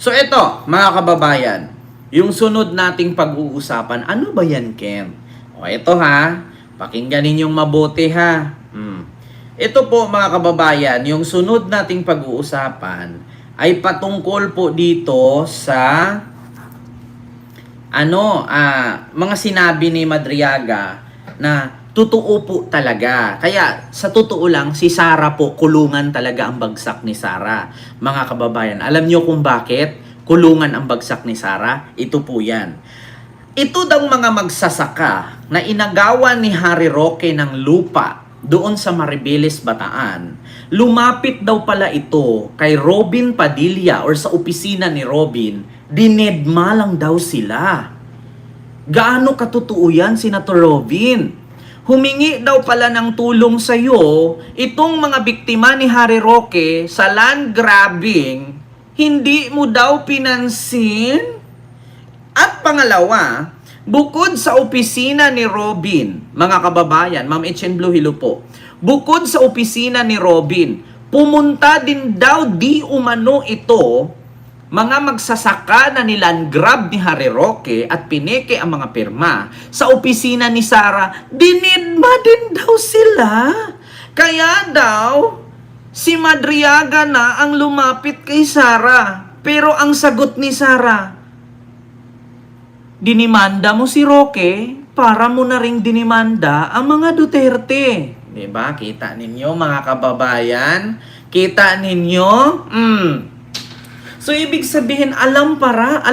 So ito, mga kababayan, yung sunod nating pag-uusapan, ano ba yan, Ken? O ito ha, pakinggan ninyong mabuti ha. Ito po mga kababayan, yung sunod nating pag-uusapan ay patungkol po dito sa mga sinabi ni Madriaga na totoo po talaga. Kaya sa totoo lang, si Sara po, kulungan talaga ang bagsak ni Sara. Mga kababayan, alam nyo kung bakit kulungan ang bagsak ni Sara? Ito po yan. Ito daw mga magsasaka na inagawan ni Harry Roque ng lupa doon sa Maribeles, Bataan. Lumapit daw pala ito kay Robin Padilla or sa opisina ni Robin. Dinedma lang daw sila. Gaano katotoo yan, Senator Robin? Humingi daw pala ng tulong sa iyo itong mga biktima ni Harry Roque sa land grabbing, hindi mo daw pinansin? At pangalawa, bukod sa opisina ni Robin, mga kababayan, Ma'am Etienne Blue, hello po. Bukod sa opisina ni Robin, pumunta din daw di umano ito mga magsasaka na niland-grab ni Harry Roque at pineke ang mga pirma sa opisina ni Sara. Dinidma din daw sila. Kaya daw, si Madriaga na ang lumapit kay Sara. Pero ang sagot ni Sara, dinimanda mo si Roque para mo na ring dinimanda ang mga Duterte. Diba? Kita ninyo mga kababayan? Kita ninyo? So, ibig sabihin, alam pala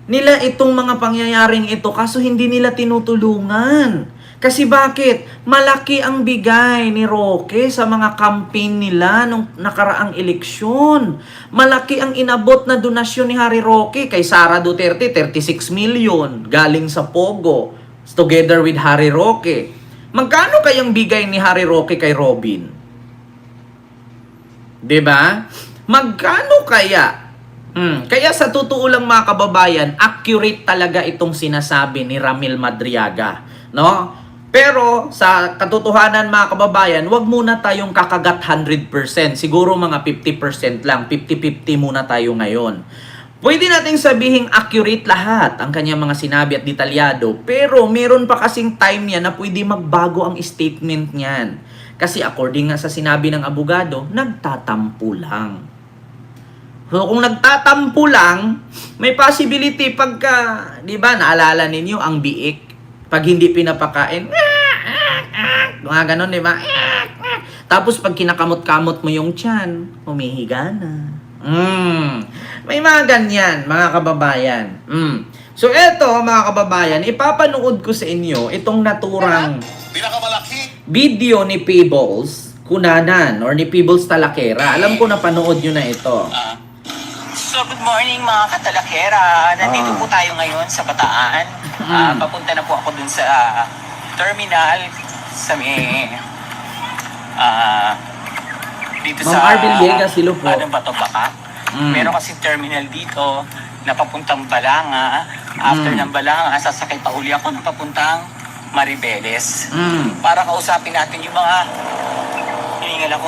nila itong mga pangyayaring ito kaso hindi nila tinutulungan. Kasi bakit? Malaki ang bigay ni Roque sa mga campaign nila nung nakaraang eleksyon. Malaki ang inabot na donasyon ni Harry Roque kay Sara Duterte, 36 million galing sa Pogo together with Harry Roque. Magkano kayang bigay ni Harry Roque kay Robin? 'Di ba? Magkano kaya? Kaya sa totoo lang mga kababayan, accurate talaga itong sinasabi ni Ramil Madriaga, no? Pero sa katotohanan mga kababayan, wag muna tayong kakagat 100%. Siguro mga 50% lang, 50-50 muna tayo ngayon. Pwede nating sabihing accurate lahat ang kanyang mga sinabi at detalyado, pero meron pa kasing time niya na pwede magbago ang statement niyan. Kasi according nga sa sinabi ng abogado, nagtatampo lang. So kung nagtatampo lang, may possibility pagka, di ba, naalala ninyo ang biik, pag hindi pinapakain, mga ganon, di ba? Tapos pag kinakamot-kamot mo yung tiyan, humihiga na. May mga ganyan, mga kababayan. So eto, mga kababayan, ipapanood ko sa inyo itong naturang video ni Peebles Cunanan or ni Peebles Talakera. Alam ko napanood nyo na ito. So, good morning mga katalakera. Nandito po tayo ngayon sa Bataan. Papunta na po ako dun sa terminal sa may dito Ma'am sa Arvin Villegas, silo po. Bato Baka. Meron kasi terminal dito na papuntang Balanga. After ng Balanga, sasakay pa uli ako na papuntang Maribeles. Para kausapin natin yung mga hiningal ako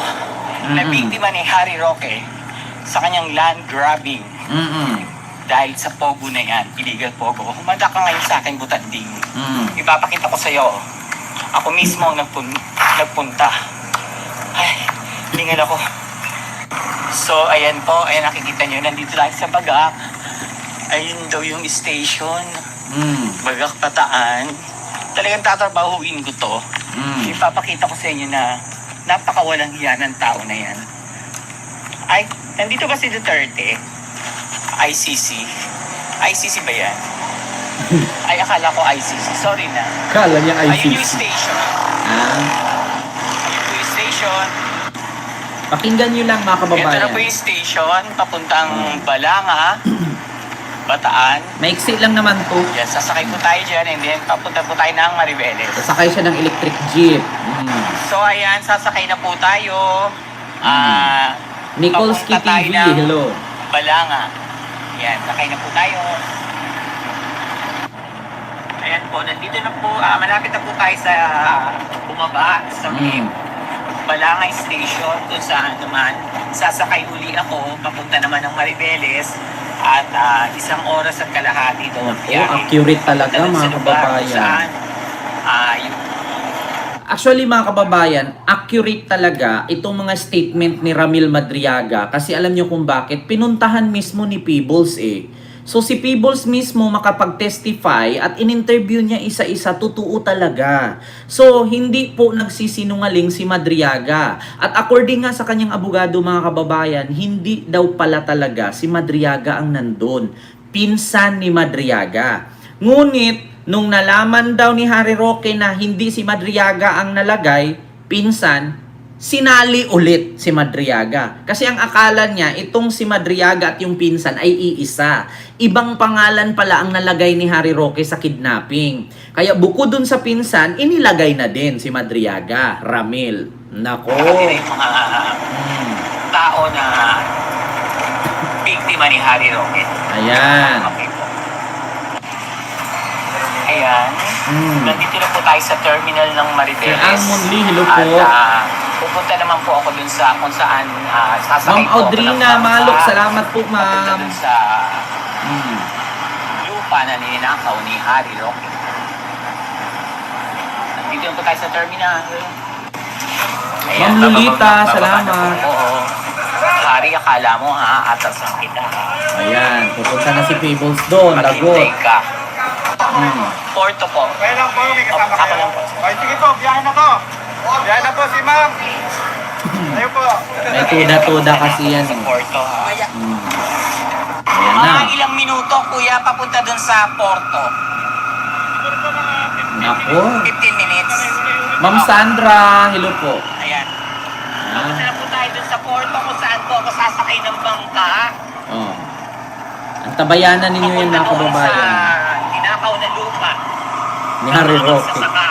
na biktima ni Harry Roque sa kanyang land grabbing. Dahil sa Pogo na yan, illegal Pogo. Humanda ka ngayon sa akin, Butanding. Ipapakita ko sa iyo. Ako mismo ang nagpunta. Ay, hiningal ako. So, ayan po. Ayan, nakikita nyo. Nandito lang sa Bagak. Ayun daw yung station. Bagak Bataan. Talagang tatrabahuin ko to. Ipapakita ko sa inyo na napakawalang hiya ng tao na yan. Ay, nandito ba si Duterte? ICC? ICC ba yan? Ay, akala ko ICC. Sorry na. Kala niya ICC. Ayun yung station. Ayun po yung station. Pakinggan nyo lang mga kababayan. Ito na po yung station. Papuntang Balanga. Bataan. Maiksi lang naman to. Yan, sasakay po tayo dyan. And then, papunta po tayo ng Maribeles. Sasakay siya ng electric jeep. So, ayan, sasakay na po tayo. Nikolski papunta tayo TV, ng hello. Balanga. Yan, sakay na po tayo. Ayan po, nandito na po, malapit na po tayo sa bumaba sa may Balanga Station kung saan naman sasakay uli ako, papunta naman ng Maribeles, at 1 oras at kalahati doon. Naku, accurate talaga, Papunta dun sa mga lugar kung kababayan. saan, yung Actually mga kababayan, accurate talaga itong mga statement ni Ramil Madriaga kasi alam nyo kung bakit, pinuntahan mismo ni Peebles eh. So si Peebles mismo makapag-testify at in-interview niya isa-isa, totoo talaga. So hindi po nagsisinungaling si Madriaga. At according nga sa kanyang abogado mga kababayan, hindi daw pala talaga si Madriaga ang nandun. Pinsan ni Madriaga. Ngunit, nung nalaman daw ni Harry Roque na hindi si Madriaga ang nalagay, pinsan, sinali ulit si Madriaga. Kasi ang akala niya, itong si Madriaga at yung pinsan ay iisa. Ibang pangalan pala ang nalagay ni Harry Roque sa kidnapping. Kaya bukod dun sa pinsan, inilagay na din si Madriaga, Ramil. Nako. nakatira yung mga tao na biktima ni Harry Roque. Ayan. Okay po. Ayan. Nandito na po tayo sa terminal ng Maribeles. Sir Almond Lee, hello po. At pupunta naman po ako dun sa kung saan sasakay Ma'am po ako ng Audrina bangka. Malok, salamat po Pupunta ma'am. dun sa lupa na ninakaw ni Harry Roque. Nandito na po tayo sa terminal. Ma'am Lolita, bababa na salamat. po. Oo. Harry, akala mo aatasan kita. Ayan, pupunta na si Peebles doon, lagot. Maghintay ka. Porto po. Kaya lang po, may kasama Ako kayo. lang po. Okay, sige po, biyahe na po. Biyahe na po si ma'am. Ayun po. May tuda-tuda kasi yan. Sa Porto, ha? Ayan na. Mga ilang minuto, kuya, papunta dun sa Porto. Nako. 15 minutes. Ma'am Sandra, hello po. Ayan. Ah, Papunta na po tayo dun sa Porto kung saan po ako sasakay ng bangka. oh. Ang tabayanan ninyo yan mga Papunta doon kababayan. sa tinakaw na lupa. Ni Harry Mga Roque. magsasaka.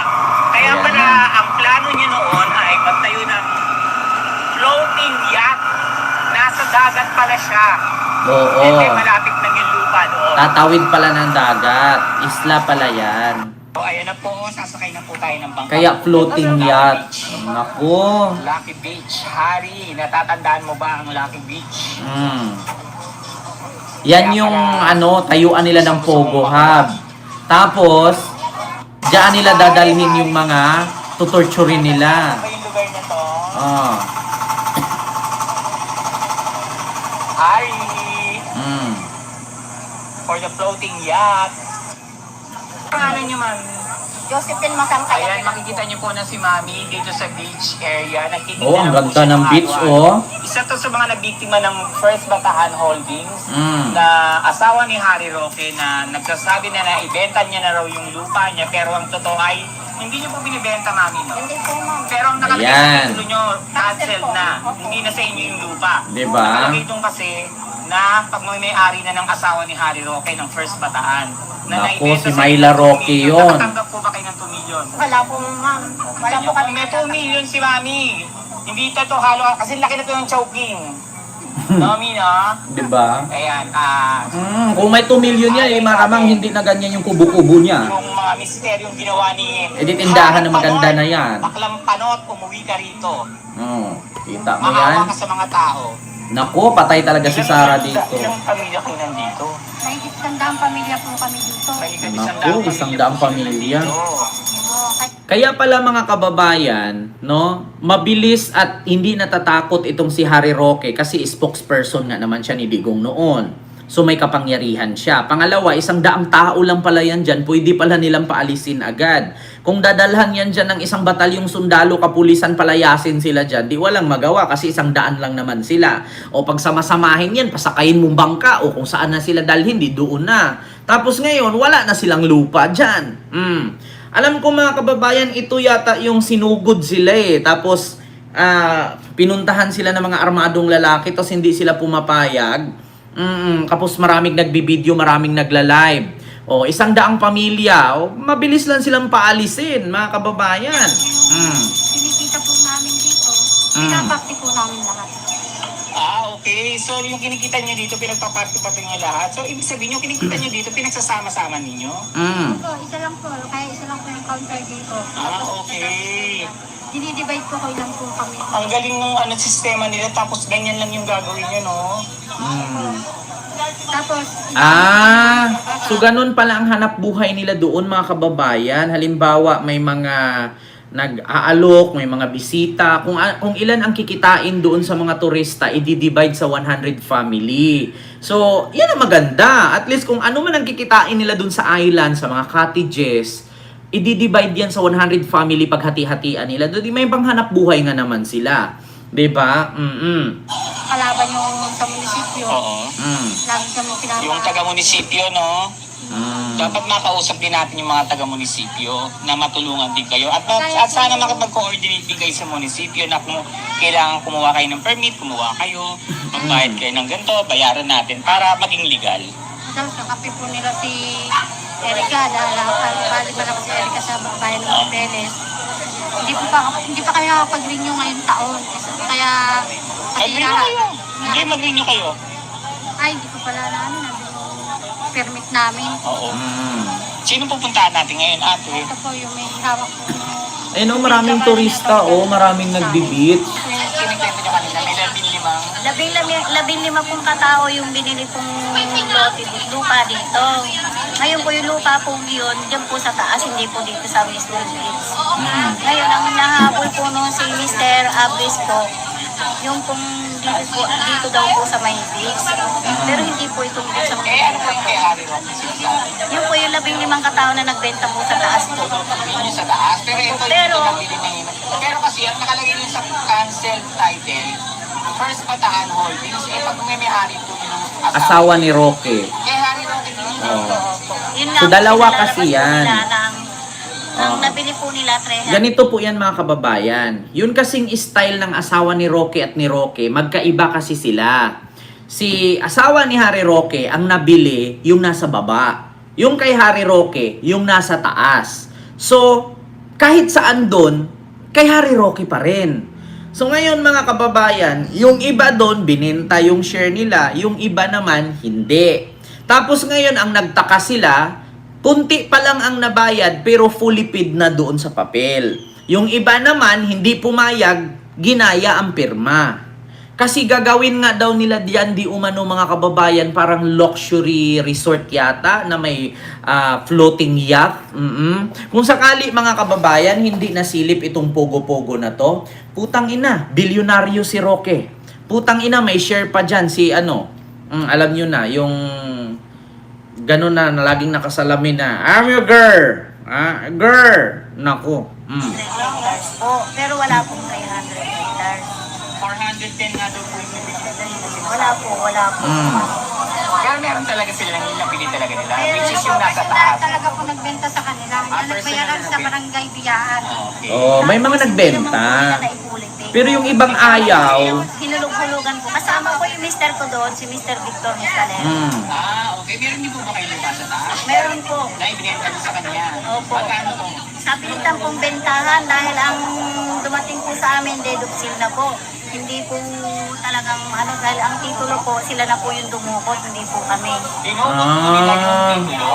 Kaya Ayan pala, na. ang plano niyo noon ay magtayo ng floating yacht. Nasa dagat pala siya. Oo. Hindi malapit lang yung lupa doon. Tatawid pala ng dagat. Isla pala yan. So, ayan na po, sasakay na po tayo ng bangka. Kaya floating yacht. Nako. Lucky Beach, Harry. Natatandaan mo ba ang Lucky Beach? Yan yung tayuan nila ng Pogo Hub. Tapos, diyan nila dadalhin yung mga tutorturin nila. Ano ba yung lugar na to? Oh. Harry! Mm. For the floating yacht. Pangalan niyo, ma'am? Josephine Masangkaya. Ayan, makikita niyo po na si Mami dito sa beach area. Nagtitinda Oh, ang lang po ganda siya ng beach, araw-araw. oh. Isa to sa mga nabiktima ng First Batahan Holdings na asawa ni Harry Roque na nagsasabi na naibenta niya na raw yung lupa niya pero ang totoo ay hindi niyo po binibenta, Mami, no? Hindi po, ma'am. Pero ang nakalagay Ayan. sa titulo niyo, cancelled na. Hindi na sa inyo yung lupa. Diba? Nakalagay doon kasi na pagmamayari na ng asawa ni Harry Roque ng First Bataan. Naku, naibenta si sa Myla inyo ng 2 Roque million. yun. Nakatanggap po ba kayo ng 2 million? Wala po, ma'am. Wala po kami. May 2 million si Mami. Hindi to halo. Kasi laki na to yung choking. Mami, no? Diba? Ayan, Kung may 2 million yan, maramang hindi na ganyan yung kubo-kubo niya. yung mga misteryong ginawa ni... Eh, di tindahan na maganda na yan. Baklang panot, umuwi ka rito. Kita mo yan? Maawa ka sa mga tao. Naku, patay talaga si Sarah dito. Ilang pamilya kayo nandito? May isang pamilya po kami dito. May Naku, 100 pamilya. Oo, Kaya pala mga kababayan, no, mabilis at hindi natatakot itong si Harry Roque kasi spokesperson nga naman siya ni Digong noon. So may kapangyarihan siya. Pangalawa, 100 tao lang pala yan dyan, pwede pala nilang paalisin agad. Kung dadalhan yan dyan ng isang batalyong sundalo, kapulisan, palayasin sila dyan, di walang magawa kasi 100 lang naman sila. O pag sama-samahin yan, pasakayin mong bangka o kung saan na sila dalhin, di doon na. Tapos ngayon, wala na silang lupa dyan. Alam ko mga kababayan, ito yata yung sinugod sila eh. Tapos, pinuntahan sila ng mga armadong lalaki, tapos hindi sila pumapayag. Kapos maraming nagbibideo, maraming nagla-live. O, 100 pamilya. O, mabilis lang silang paalisin, mga kababayan. kinikita po namin dito. Pinapakti po namin lahat. Okay. So, yung kinikita nyo dito, pinagpaparty-party nyo lahat. So, ibig sabihin, yung kinikita nyo dito, pinagsasama-sama ninyo? Opo, isa lang po. Kaya isa lang po yung counter dito. Okay. dinidivide po kayo lang po kami. Ang galing ng sistema nila, tapos ganyan lang yung gagawin nyo, no? Tapos, So ganun pala ang hanap buhay nila doon, mga kababayan. Halimbawa, may mga nag-aalok, may mga bisita. Kung ilan ang kikitain doon sa mga turista, i-divide sa 100 family. So, yan ang maganda. At least kung ano man ang kikitain nila doon sa island, sa mga cottages, i-divide yan sa 100 family paghati-hatian nila. Doon may panghanap buhay nga naman sila. 'Di ba? kalaban yung sa munisipyo. Oo. Lagi kami pinapakain. Yung taga-munisipyo, no? Mm. Dapat makausap din natin yung mga taga-munisipyo na matulungan din kayo. At sana makipag-coordinate din kayo sa munisipyo na kung kailangan kumuha kayo ng permit, kumuha kayo, magbayad kayo ng ganito, bayaran natin para maging legal. Tapos nakapi po nila si Erica, balik na si Erica sa bayan ng Papeles. Hindi pa kami nakapag-renew ngayong taon. Kaya, Mag-renew kayo. Hindi, mag-renew kayo. Ay, hindi ko pala na permit namin. Oo. Sino pupuntahan natin ngayon, ate? Ito po yung may hawak po. Eh no, maraming turista, maraming nagbi-beach. Kinikwento nyo kanina, may 15 pong katao yung binili pong lote lupa dito. Ngayon po yung lupa pong yun, dyan po sa taas, hindi po dito sa Mr. Beach. Ngayon, ang nahabol po noon si Mr. Abris po, yung pong dito daw po sa may beach. Pero hindi po itong dito sa Eh, ano po yung kay-ari ro? Yung po yung 15 katao na nagbenta po sa taas po. Yung sa taas, pero ito Pero- yung nabili ngayon. Pero kasi, ang nakalagay din sa cancel title, First Bataan Holdings, eh pag may may-ari po yung Asawa ni Roque. Eh, hari ro din yun. Yun So, nga po, dalawa pinalabas kasi po yan. nila ang nabili po nila 300. Ganito po yan, mga kababayan. Yun kasing style ng asawa ni Roque at ni Roque, magkaiba kasi sila. Si asawa ni Harry Roque, ang nabili, yung nasa baba. Yung kay Harry Roque, yung nasa taas. So, kahit saan doon, kay Harry Roque pa rin. So ngayon, mga kababayan, yung iba doon, binenta yung share nila, yung iba naman, hindi. Tapos ngayon, ang nagtaka sila, kunti pa lang ang nabayad pero fully paid na doon sa papel. Yung iba naman, hindi pumayag, ginaya ang pirma. Kasi gagawin nga daw nila diyan di umano, mga kababayan, parang luxury resort yata na may floating yacht. Kung sakali, mga kababayan, hindi nasilip itong pogo-pogo na to, putang ina, bilyonaryo si Roque. Putang ina, may share pa dyan si alam nyo na, yung gano'n na laging nakasalamin na, I'm your girl. Girl. Naku. hectares po. Pero wala pong 300 hectares. 410 nga daw po yung nabili. Wala po. Kaya meron talaga sila ng napili talaga nila, which is yung nasa taas. Talaga po nagbenta sa kanila. Nagbayaran sa barangay Biyaan. Okay. May mga nagbenta. Pero yung ibang ayaw, Hinulog-hulugan po. Kasama ko yung mister ko doon, si Mr. Victor Mistaler. Okay. Meron din po ba kayo lupa sa taas? Meron po. Na ibinenta niyo sa kanya? Opo. Magkano to? Sa pilitan pong bentahan dahil ang dumating po sa amin, deductil na po. Hindi po talagang dahil ang titulo po, sila na po yung dumukot, hindi po kami. Dinukot po nila yung titulo.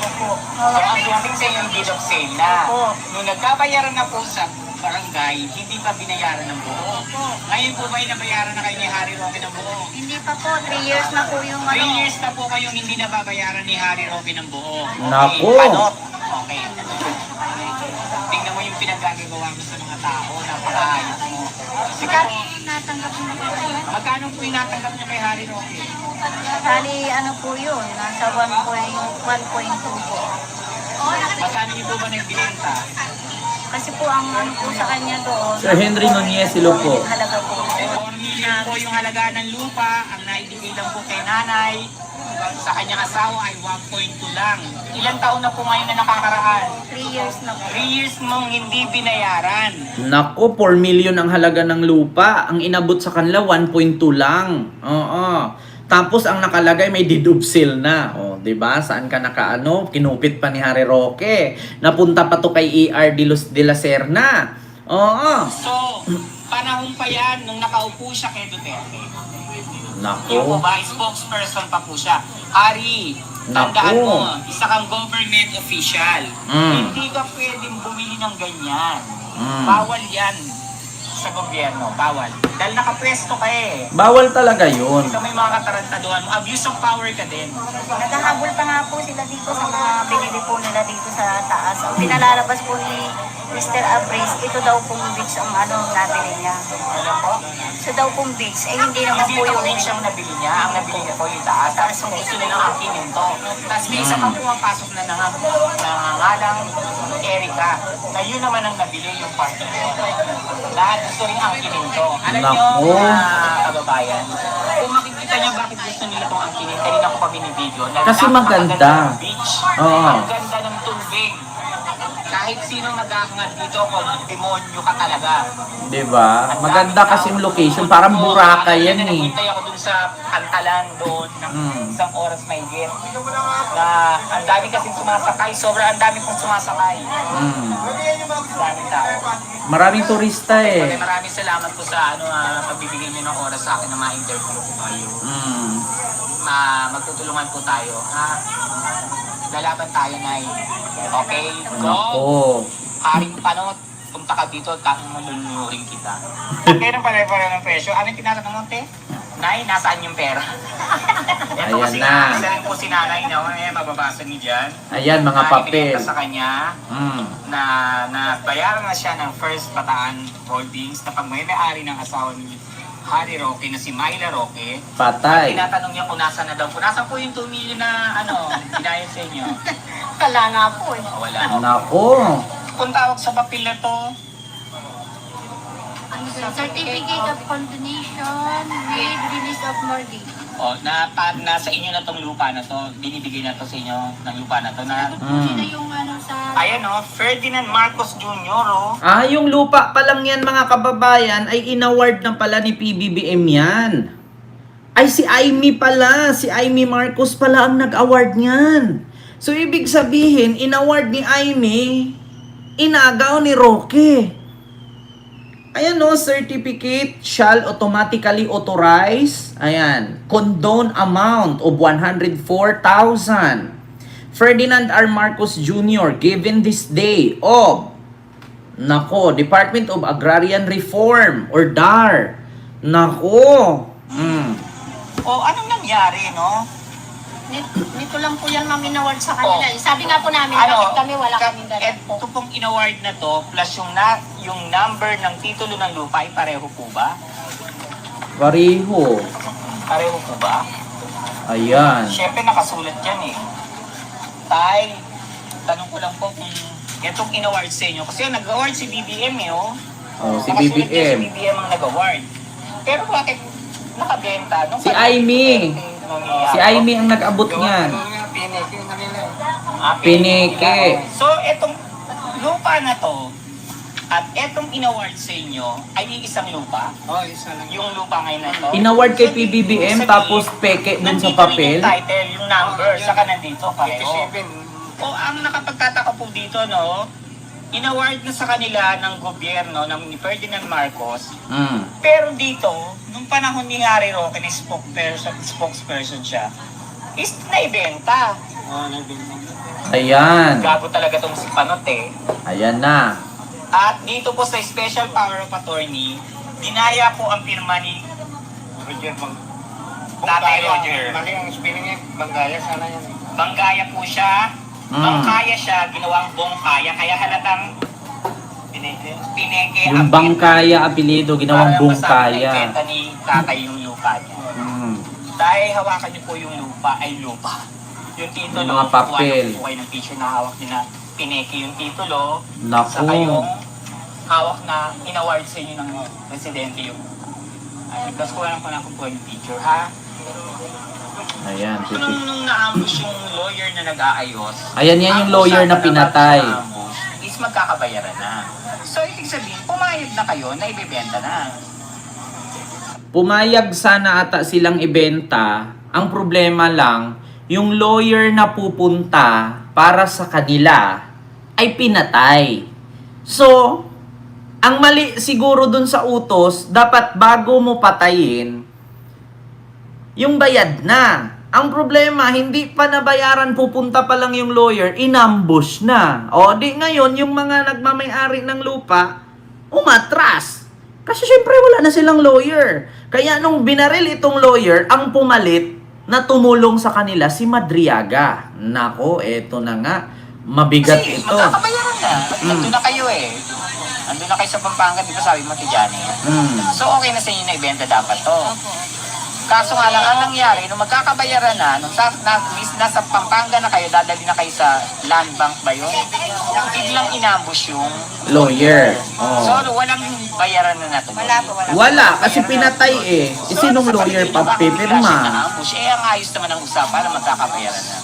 Opo. So, ang dumating sa inyo yung deed of sale na. Opo. Nung nagkabayaran na po sa barangay, hindi pa binayaran ng buo. Ngayon po ba nabayaran na kayo ni Harry Roque ng buo? Hindi pa po, 3 years na po yung 3 years na po kayong hindi nababayaran ni Harry Roque ng buo. Naku. Panot. Okay. Tingnan mo yung pinaggagawa mo sa mga tao. Napakaayos mo. Sige po. Natanggap mo na po. Magkano po inatanggap niyo kay Harry Roque? Bali, po yun, nasa 1.2 po. Magkano niyo po ba nagbinenta? Kasi po ang po sa kanya doon. Sir Henry Nunez, hello po. Halaga po. 4 million po yung halaga ng lupa. Ang naibigay lang po kay nanay sa kanyang asawa ay 1.2 lang. Ilang taon na po ngayon na nakakaraan? 3 years na po. 3 years mong hindi binayaran. Naku, 4 million ang halaga ng lupa. Ang inabot sa kanila, 1.2 lang. Oo. Tapos ang nakalagay may deed of sale na. O, 'di ba? Saan ka kinupit pa ni Harry Roque. Napunta pa to kay ER de la Serna. Oo. So, panahon pa yan nung nakaupo siya kay Duterte. Naku. Yung po ba, spokesperson pa po siya. Ari, tandaan Naku. mo, isa kang government official. Mm. Hindi ka pwedeng bumili ng ganyan. Bawal yan sa gobyerno. Bawal. Dahil nakapwesto ka eh. Bawal talaga yun. Ikaw may mga katarantaduhan mo. Abuse of power ka din. Naghahabol pa nga po sila dito sa mga binili po nila dito sa taas. Ang pinalalabas po ni Mr. Abris, ito daw pong beach ang nabili niya. Ano po? So daw pong beach, eh hindi naman Hindi po ito yung rin siyang nabili niya. Ang nabili niya po yung taas. Tapos kung gusto nilang angkinin to. Tapos may isa pang pumapasok na nangangalang Erica. Na yun naman ang nabili yung party niya. Lahat gusto rin angkinin to. Alam niyo, Nako. mga kababayan, kung makikita niyo bakit gusto nila itong angkinin, kanina ko pa binibideo. na Kasi napakaganda maganda. ng beach. Oo. Ang ganda ng tubig. Kahit sino mag-aangat dito, kung demonyo ka talaga. Diba? Maganda kasi yung location. Parang Boracay yan eh. Naghintay ako dun sa Pantalan doon ng isang oras may git. Na ang dami kasing sumasakay. Sobrang ang dami pong sumasakay. Mm. Daming tao. Maraming turista Okay, eh. maraming salamat po sa pagbibigay niyo ng oras sa akin na ma-interview ko kayo. Mm. Magtutulungan po tayo. Ha? Lalaban tayo, Nay. Okay? Go! Nako. Haring Panot, punta ka dito, tanong kita. Kaya nang pare-pare ng presyo, anong tinatanong mo, te? Nay, nasaan yung pera? Ito Ayan kasi na. nga, isa rin po si nanay na mababasa niyo dyan. Ayan, mga Na papel. ibinenta sa kanya Mm. na bayaran na siya ng First Bataan Holdings na pagmay-ari ng asawa ni Harry Roque na si Myla Roque. Patay. Tinatanong niya kung nasa na daw po. Nasa po yung 2 million na binayad sa inyo? Kala nga po eh. Oh, wala. Nako. Kung tawag sa papel na to, Certificate of Condonation with Release of Mortgage. nasa inyo na tong lupa na to, binibigay na to sa inyo ng lupa na to na, Ito po sila yung sa... ayan Ferdinand Marcos Jr. Yung lupa pa lang yan mga kababayan ay inaward na pala ni PBBM yan. Ay si Aimee pala, si Aimee Marcos pala ang nag-award niyan. So ibig sabihin, inaward ni Aimee, inagaw ni Roque. Ayan certificate shall automatically authorize, ayan, condone amount of 104,000. Ferdinand R. Marcos Jr. given this day of, Department of Agrarian Reform or DAR. Anong nangyari, Nito lang po yan maminaward sa kanila. Sabi nga po namin, bakit kami wala kaming dala po. Ito pong inaward na to, plus yung number ng titulo ng lupa ay pareho po ba? Pareho. Pareho po ba? Ayan. Siyempre nakasulat yan eh. Tay, tanong ko lang po kung itong in-award sa inyo. Kasi nag-award si BBM Si Nakasulat yan BBM. si BBM ang nag-award. Pero bakit nakabenta? Si Aimee. Si Aimee ang nag-abot niyan. Pineke. So, etong lupa na to, at etong in-award sa inyo, ay isang lupa? Isa lang. Yung lupa ngayon na to? Inaward kay So, ibig PBBM sabihin, tapos peke dun sa nandito rin papel. yung title, yung number, saka nandito pareho. 57. Ang nakapagtataka po dito, inaward na sa kanila ng gobyerno ng ni Ferdinand Marcos. Pero dito, nung panahon ni Harry Roque, ni spokesperson siya, is naibenta. Ayan. Gago talaga tong si Panot Ayan na. At dito po sa Special Power of Attorney, dinaya po ang pirma ni Roger Tatay Roger. Mali ang spelling niya. Banggaya sana yan. Banggaya po siya. Bangkaya siya, ginawang bongkaya. Kaya halatang pineke. Yung bangkaya apelido, ginawang bongkaya. Para masabi na ni tatay yung lupa niya. Dahil hawakan niyo po yung lupa, ay lupa. Yung titulo, Yung mga papel. kuha po kayo ng picture na hawak niyo na pineke yung titulo. Naku. Saka yung hawak na inaward sa inyo ng residente yung tapos kuha lang po na po yung picture, ha? Ayan. Nung na-ambush yung lawyer na nag-aayos, Ayan yan yung lawyer na pinatay. is magkakabayaran na. So, ibig sabihin, pumayag na kayo na ibibenta na. Pumayag sana ata silang ibenta. Ang problema lang, yung lawyer na pupunta para sa kanila ay pinatay. So, ang mali siguro dun sa utos, dapat bago mo patayin, yung bayad na. Ang problema, hindi pa nabayaran, pupunta pa lang yung lawyer, inambush na. O, di ngayon, yung mga nagmamay-ari ng lupa, umatras. Kasi syempre wala na silang lawyer. Kaya nung binaril itong lawyer, ang pumalit na tumulong sa kanila si Madriaga. Nako, eto na nga. Mabigat Kasi ito. magkakabayaran na. Nandun na kayo eh. Nandun na kayo sa Pampanga, di ba sabi mo, Tijani? So okay na sa inyo na ibenta dapat to. Kaso nga lang, ang nangyari, nung magkakabayaran na, nung nasa Pampanga na kayo, dadali na kayo sa land bank ba yun? Biglang inambush yung Lawyer. So Oh. walang bayaran na natuloy. Wala, kasi pinatay eh. Sinong lawyer papipirma? Ambush, ang ayos naman ang usapan na magkakabayaran na.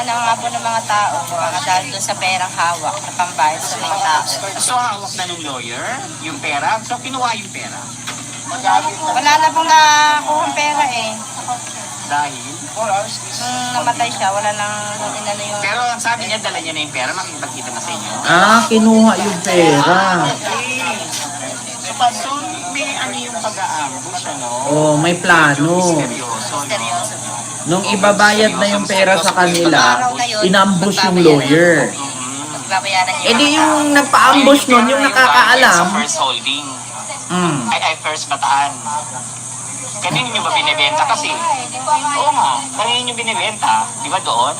Ano nga po ng mga tao, mga dahil doon sa perang hawak na pambayad sa mga tao. So hawak na ng lawyer, yung pera, so kinuha yung pera. Wala na pong nakuha pera eh. Dahil, Namatay siya, wala nang inano yung... pero ang sabi niya, dala niya na yung pera, makikipagkita na sa inyo. Kinuha yung pera. So, may ano yung pag-aambush, ano? Oh, may plano. Seryoso, no? Seryoso. Nung ibabayad na yung pera sa kanila, inambush yung lawyer. Magbabayaran niya. Eh di yung nagpa-ambush nun, yung nakakaalam. Sa first holding. Ay, first bataan. Kanino nyo ba binibenta kasi? Oo nga, kanino nyo binibenta? Di ba doon?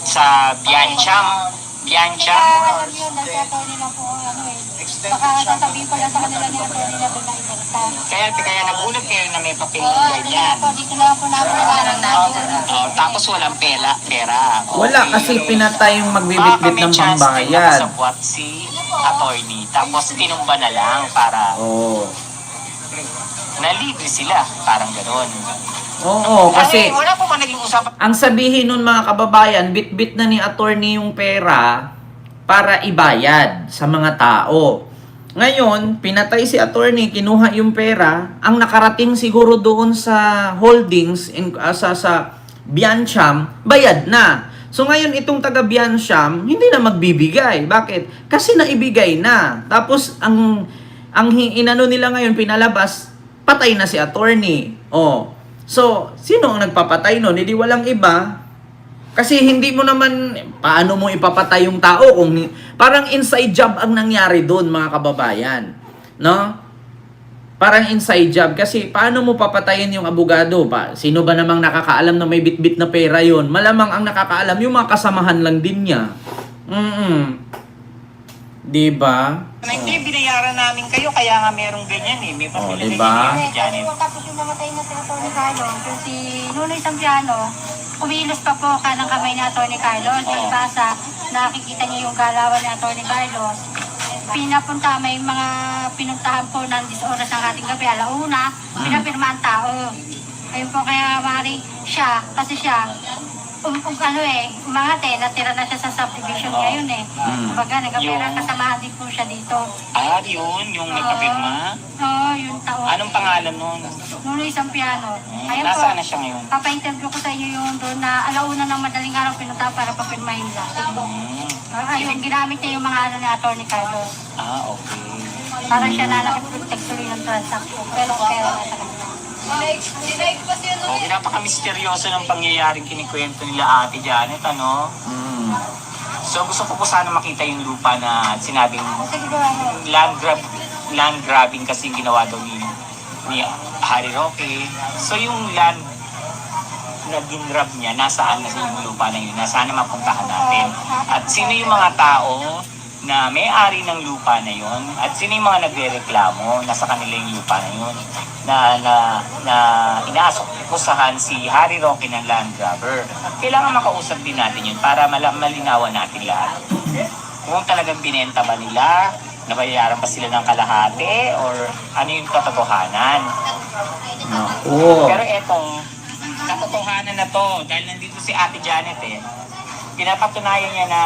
Sa Biancham. Biancham. Alam yun, nasa attorney lang po, ano eh. Baka sasabihin pa lang sa kanila ni attorney na doon na ibenta. Kaya nagulat kayo na may papel Oo, ng dito ganyan. na po, dito na po namin alam natin. Tapos walang pera. Wala kasi pinatay yung magbibitbit ng pambayad. Nakasabwat si attorney. Tapos tinumba na lang para Oo. nalibre sila. Parang gano'n. Oo, kasi Wala po man naging usapan. ang sabihin nun mga kababayan, bit-bit na ni attorney yung pera para ibayad sa mga tao. Ngayon, pinatay si attorney, kinuha yung pera, ang nakarating siguro doon sa holdings, sa Biancham, bayad na. So ngayon, itong taga Biancham, hindi na magbibigay. Bakit? Kasi naibigay na. Tapos, ang inano nila ngayon, pinalabas, patay na si attorney. Oh. So, sino ang nagpapatay nun? Hindi walang iba. Kasi hindi mo naman, paano mo ipapatay yung tao kung parang inside job ang nangyari doon, mga kababayan. No? Parang inside job. Kasi paano mo papatayin yung abogado? Sino ba namang nakakaalam na may bit-bit na pera yon? Malamang ang nakakaalam, yung mga kasamahan lang din niya. Diba? Hindi, binayaran namin kayo, kaya nga merong ganyan eh. May papel na diba? ganyan, Janet. Tapos yung namatay na si attorney Carlos, yung si Nunoy Sampiano, kumilos pa po ka ng kamay ni attorney Carlos. Basta nakikita niyo yung galawan ni attorney Carlos. Pinapunta, may mga pinuntahan po ng 10 oras ng ating gabi, alauna, pinapirma ang tao. Ayun po kaya Mari, siya, kasi siya, natira na siya sa subdivision ngayon eh. Kumbaga, nagkapera, kasamahan din po siya dito. Yun, yung nagkapirma. Oo, yung taon. Anong pangalan nun? Nunoy Sampiano. Ayun po, Nasaan na siya ngayon? papa-interview ko sa inyo yung doon na alauna ng madaling araw pinunta para papirmahin lang. Ayun, ginamit niya yung mga ni attorney Carlos. Okay. Para siya na nakipag-protect tuloy ng transaction. Pero pera na sa kanila. Napaka-misteryoso ng pangyayaring kinikwento nila Ate Janet, ano? So gusto ko po sana makita yung lupa na sinabing Sige ba, land grabbing kasi ginawa daw ni Harry Roque. So yung land na ginrab niya, nasaan na yung lupa na yun? Nasaan na mapuntahan natin? At sino yung mga tao na may-ari ng lupa na yun? At sino yung mga nagre-reklamo na sa kanila yung lupa na yun? Na inaasok-kusahan si Harry Roque ng land grabber. Kailangan makausap din natin yun para malinawan natin lahat. Kung talagang binenta ba nila, nabayaran ba sila ng kalahati, or ano yung katotohanan. Pero etong katotohanan na to, dahil nandito si Ate Janet pinapatunayan niya na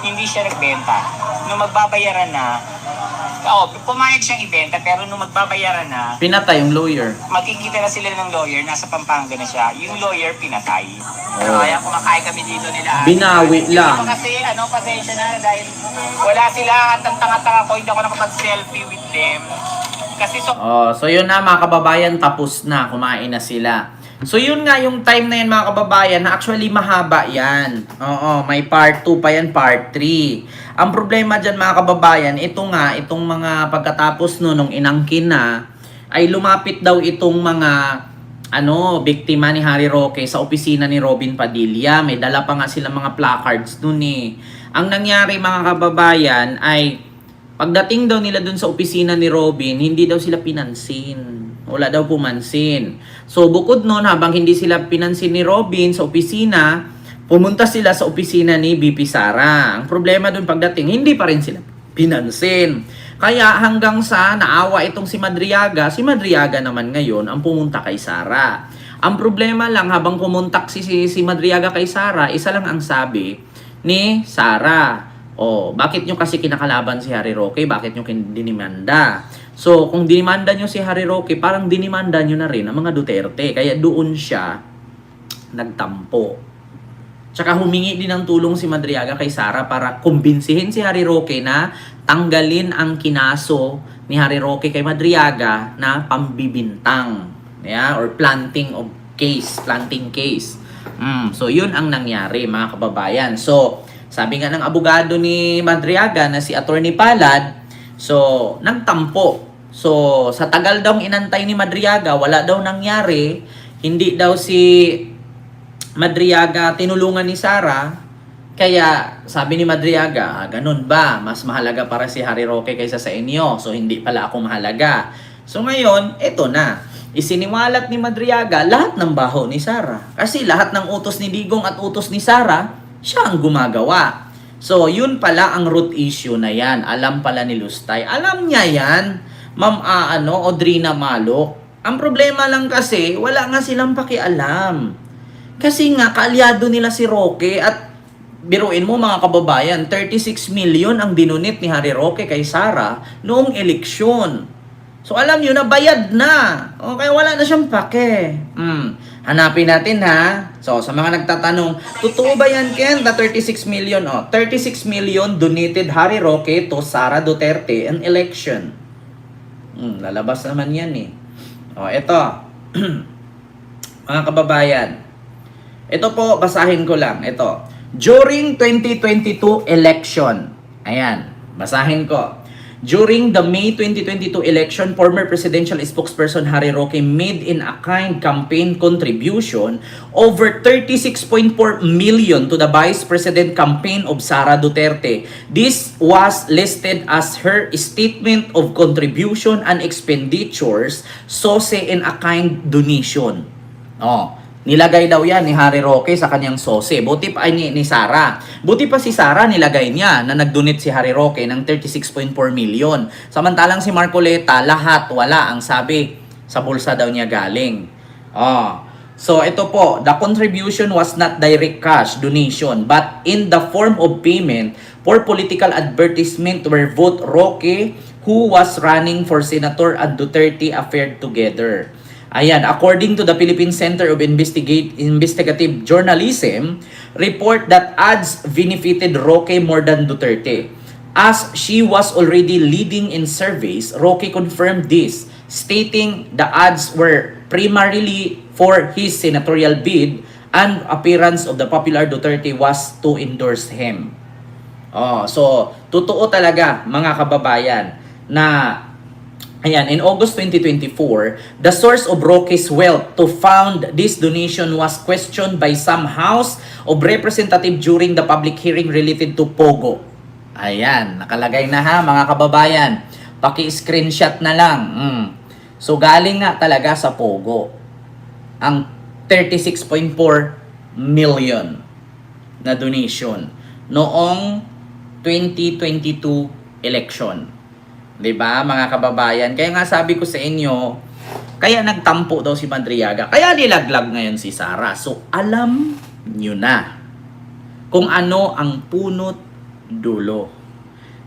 hindi siya nagbenta. Nung magbabayaran na, pumayag siyang ibenta, pero nung magbabayaran na, Pinatay yung lawyer. magkikita na sila ng lawyer, nasa Pampanga na siya. Yung lawyer, pinatay. Kaya kumakain kami dito nila. Binawi lang. Dito kasi, pasensya na, dahil wala sila at ang tanga-tanga ko, hindi ako nakapag-selfie with them. Kasi So yun na mga kababayan, tapos na, kumain na sila. So yun nga yung time na yan mga kababayan, na actually mahaba yan. Oo, may part 2 pa yan, part 3. Ang problema dyan mga kababayan, ito nga, itong mga pagkatapos no, nung inangkin na, ay lumapit daw itong mga biktima ni Harry Roque sa opisina ni Robin Padilla. May dala pa nga silang mga placards dun eh. Ang nangyari mga kababayan ay pagdating daw nila dun sa opisina ni Robin, hindi daw sila pinansin. Wala daw pumansin. So bukod nun, habang hindi sila pinansin ni Robin sa opisina, pumunta sila sa opisina ni BP Sara. Ang problema dun pagdating, hindi pa rin sila pinansin. Kaya hanggang sa naawa itong si Madriaga naman ngayon ang pumunta kay Sara. Ang problema lang, habang pumuntak si Madriaga kay Sara, isa lang ang sabi ni Sara. Bakit nyo kasi kinakalaban si Harry Roque? Bakit nyo dinimanda? So, kung dinimanda nyo si Harry Roque, parang dinimanda nyo na rin ang mga Duterte. Kaya doon siya nagtampo. Tsaka humingi din ng tulong si Madriaga kay Sara para kumbinsihin si Harry Roque na tanggalin ang kinaso ni Harry Roque kay Madriaga na pambibintang. Yeah? Or planting case. So, yun ang nangyari mga kababayan. So, sabi nga ng abogado ni Madriaga na si Attorney Palad, so, nagtampo. So, sa tagal daw inantay ni Madriaga, wala daw nangyari. Hindi daw si Madriaga tinulungan ni Sara. Kaya, sabi ni Madriaga, ganun ba? Mas mahalaga para si Harry Roque kaysa sa inyo. So, hindi pala ako mahalaga. So, ngayon, eto na. Isiniwalat ni Madriaga lahat ng baho ni Sara. Kasi lahat ng utos ni Digong at utos ni Sara, siya ang gumagawa. So, yun pala ang root issue na yan. Alam pala ni Lustay. Alam niya yan, Ma'am Audrina Malok. Ang problema lang kasi, wala nga silang pakialam. Kasi nga, kaalyado nila si Roque at biruin mo mga kababayan, 36 million ang dinunit ni Harry Roque kay Sara noong eleksyon. So, alam nyo na, bayad na. Okay, wala na siyang pake. Hanapin natin ha. So, sa mga nagtatanong, totoo ba yan, Ken? The 36 million, 36 million donated Harry Roque to Sara Duterte in election. Lalabas naman yan eh. Ito. Mga kababayan. Ito po, basahin ko lang. Ito. During 2022 election. Ayan. Basahin ko. During the May 2022 election, former presidential spokesperson Harry Roque made in-kind campaign contribution over 36.4 million to the vice president campaign of Sara Duterte. This was listed as her statement of contribution and expenditures, SOSE in-kind donation. Nilagay daw yan ni Harry Roque sa kanyang SOSE. Buti pa ni Sara. Buti pa si Sara nilagay niya na nag-donate si Harry Roque ng 36.4 million. Samantalang si Marcoleta, lahat wala ang sabi sa bulsa daw niya galing. So ito po, the contribution was not direct cash donation but in the form of payment for political advertisement where vote Roque who was running for senator and Duterte affair together. Ayan, according to the Philippine Center of Investigative Journalism, report that ads benefited Roque more than Duterte. As she was already leading in surveys, Roque confirmed this, stating the ads were primarily for his senatorial bid and appearance of the popular Duterte was to endorse him. So, totoo talaga mga kababayan na ayan, in August 2024, the source of Roque's wealth to fund this donation was questioned by some House of Representatives during the public hearing related to Pogo. Ayan, nakalagay na ha mga kababayan. Paki-screenshot na lang. So galing nga talaga sa Pogo ang 36.4 million na donation noong 2022 election. 'Di ba mga kababayan? Kaya nga sabi ko sa inyo, kaya nagtampo daw si Madriaga. Kaya nilaglag ngayon si Sara. So alam nyo na kung ano ang punot dulo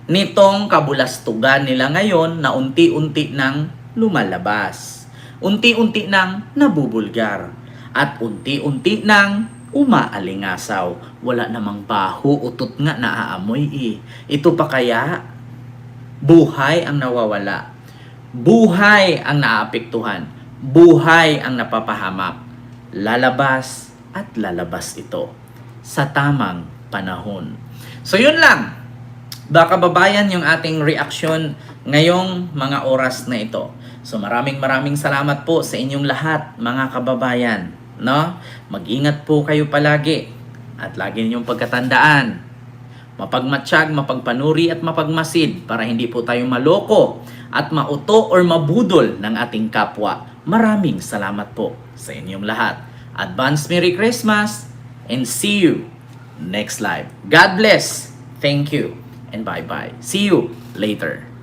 nitong kabulastugan nila ngayon na unti-unti nang lumalabas. Unti-unti nang nabubulgar. At unti-unti nang umaalingasaw. Wala namang baho, utot nga naaamoy eh. Ito pa kaya buhay ang nawawala. Buhay ang naapektuhan. Buhay ang napapahamak. lalabas at lalabas ito sa tamang panahon. So yun lang, baka babayan yung ating reaksyon ngayong mga oras na ito. So maraming salamat po sa inyong lahat, mga kababayan, no? Mag-ingat po kayo palagi at lagi ninyong pagkatandaan, mapagmatsyag, mapagpanuri at mapagmasid para hindi po tayo maloko at mauto or mabudol ng ating kapwa. Maraming salamat po sa inyong lahat. Advance Merry Christmas and see you next live. God bless. Thank you and bye-bye. See you later.